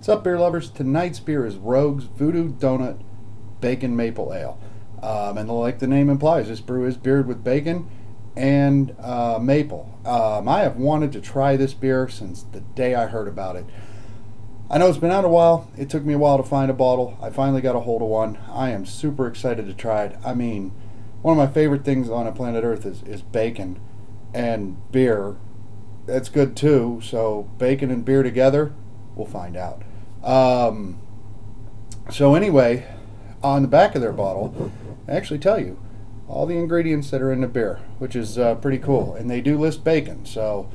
What's up, beer lovers? Tonight's beer is Rogue's Voodoo Doughnut Bacon Maple Ale. And like the name implies, this brew is brewed with bacon and maple. I have wanted to try this beer since the day I heard about it. I know it's been out a while. It took me a while to find a bottle. I finally got a hold of one. I am super excited to try it. I mean, one of my favorite things on a planet Earth is bacon and beer. That's good too. So bacon and beer together, we'll find out. So anyway, on the back of their bottle, they actually tell you all the ingredients that are in the beer, which is pretty cool. And they do list bacon, so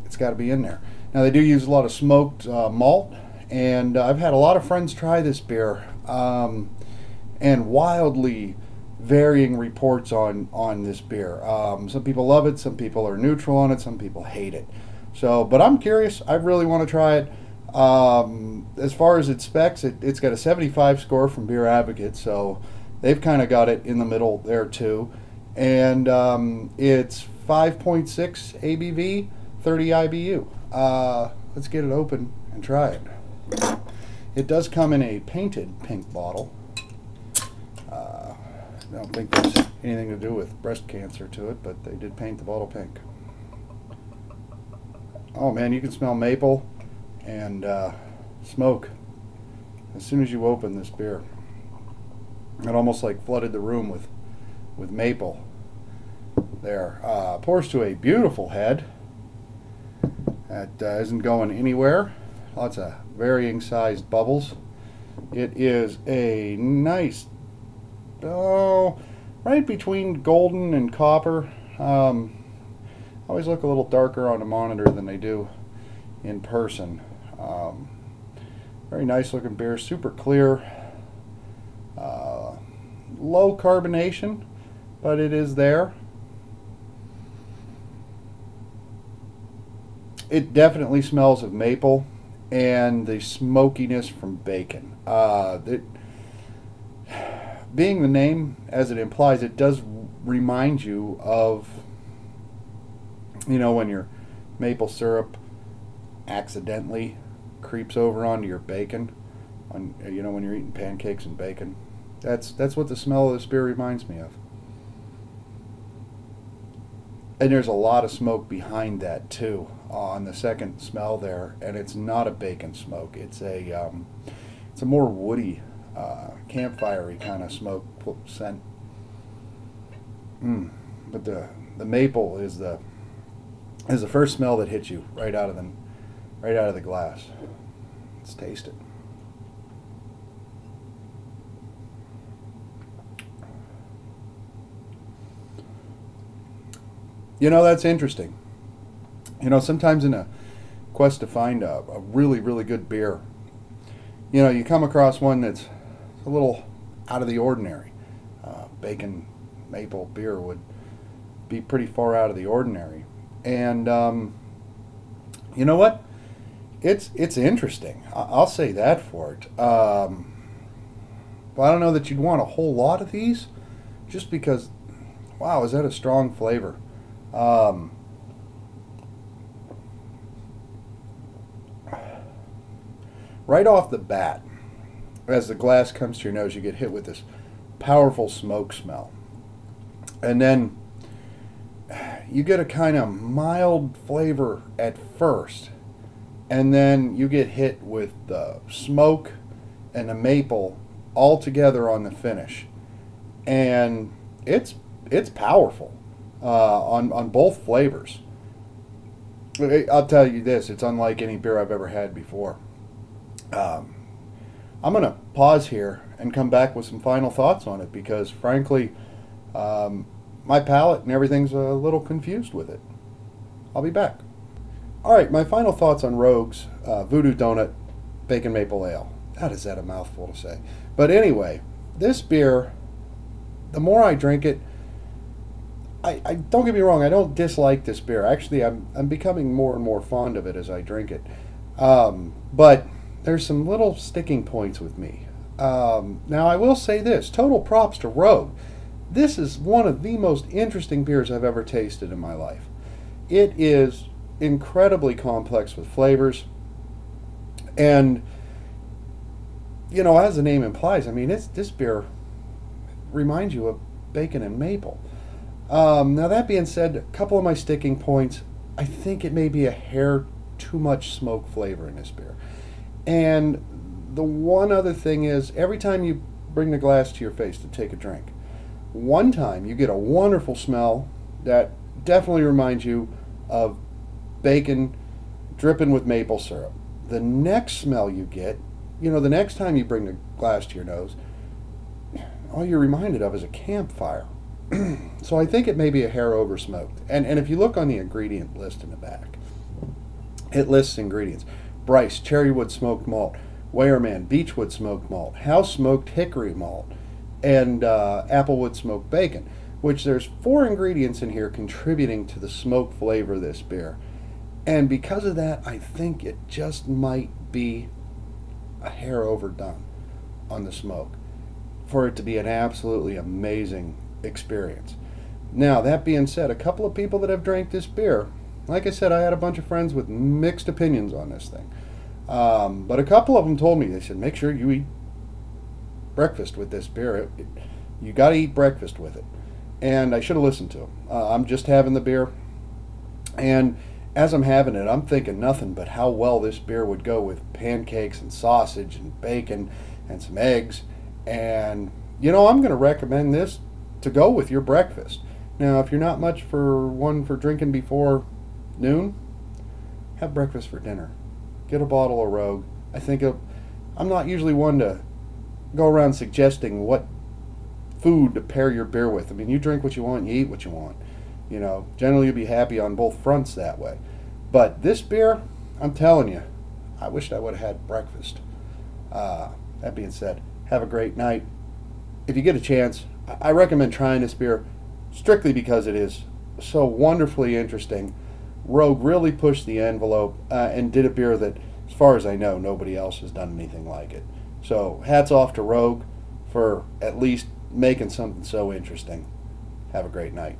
it's got to be in there. Now they do use a lot of smoked malt, and I've had a lot of friends try this beer, and wildly varying reports on this beer. Some people love it, some people are neutral on it, some people hate it. So, but I'm curious. I really want to try it. As far as its specs, it's got a 75 score from Beer Advocate, so they've kind of got it in the middle there too. And it's 5.6 ABV, 30 IBU. Let's get it open and try it. It does come in a painted pink bottle. I don't think there's anything to do with breast cancer to it, but they did paint the bottle pink. Oh man, you can smell maple and smoke as soon as you open this beer. It almost like flooded the room with maple. There, pours to a beautiful head that isn't going anywhere. Lots of varying sized bubbles. It is a nice, right between golden and copper. Always look a little darker on the monitor than they do in person. Very nice looking beer, super clear, low carbonation, but it is there. It definitely smells of maple and the smokiness from bacon. Being the name as it implies, it does remind you of, you know, when your maple syrup accidentally creeps over onto your bacon, you know, when you're eating pancakes and bacon. That's what the smell of this beer reminds me of. And there's a lot of smoke behind that too on the second smell there, and it's not a bacon smoke. It's a more woody, campfire-y kind of smoke scent. But the maple is the first smell that hits you right out of the glass. Let's taste it. You know, that's interesting. You know, sometimes in a quest to find a really, really good beer, you know, you come across one that's a little out of the ordinary. Bacon maple beer would be pretty far out of the ordinary. And you know what? It's interesting. I'll say that for it. But I don't know that you'd want a whole lot of these, just because, wow, is that a strong flavor? Right off the bat, as the glass comes to your nose, you get hit with this powerful smoke smell. And then you get a kind of mild flavor at first, and then you get hit with the smoke and the maple all together on the finish, and it's powerful on both flavors. I'll tell you this, it's unlike any beer I've ever had before. I'm going to pause here and come back with some final thoughts on it, because frankly, my palate and everything's a little confused with it. I'll be back. Alright, my final thoughts on Rogue's Voodoo Doughnut Bacon Maple Ale. God, is that a mouthful to say. But anyway, this beer, the more I drink it, I don't get me wrong, I don't dislike this beer. Actually, I'm becoming more and more fond of it as I drink it. But there's some little sticking points with me. Now, I will say this, total props to Rogue. This is one of the most interesting beers I've ever tasted in my life. It is incredibly complex with flavors. And, you know, as the name implies, I mean, this beer reminds you of bacon and maple. Now, that being said, a couple of my sticking points, I think it may be a hair too much smoke flavor in this beer. And the one other thing is, every time you bring the glass to your face to take a drink, one time you get a wonderful smell that definitely reminds you of bacon dripping with maple syrup. The next smell you get, you know, the next time you bring the glass to your nose, all you're reminded of is a campfire. So I think it may be a hair over smoked. And if you look on the ingredient list in the back, it lists ingredients: Bryce, cherrywood smoked malt; Weyermann, beechwood smoked malt; house smoked hickory malt; and applewood smoked bacon, which there's 4 ingredients in here contributing to the smoke flavor of this beer. And because of that, I think it just might be a hair overdone on the smoke for it to be an absolutely amazing experience. Now, that being said, a couple of people that have drank this beer, like I said, I had a bunch of friends with mixed opinions on this thing. But a couple of them told me, they said, make sure you eat breakfast with this beer. You got to eat breakfast with it. And I should have listened to them. I'm just having the beer. And as I'm having it, I'm thinking nothing but how well this beer would go with pancakes and sausage and bacon and some eggs. And, you know, I'm going to recommend this to go with your breakfast. Now, if you're not much for drinking before noon, have breakfast for dinner. Get a bottle of Rogue. I'm not usually one to go around suggesting what food to pair your beer with. I mean, you drink what you want, you eat what you want. You know, generally you'll be happy on both fronts that way. But this beer, I'm telling you, I wished I would have had breakfast. That being said, have a great night. If you get a chance, I recommend trying this beer strictly because it is so wonderfully interesting. Rogue really pushed the envelope and did a beer that, as far as I know, nobody else has done anything like it. So hats off to Rogue for at least making something so interesting. Have a great night.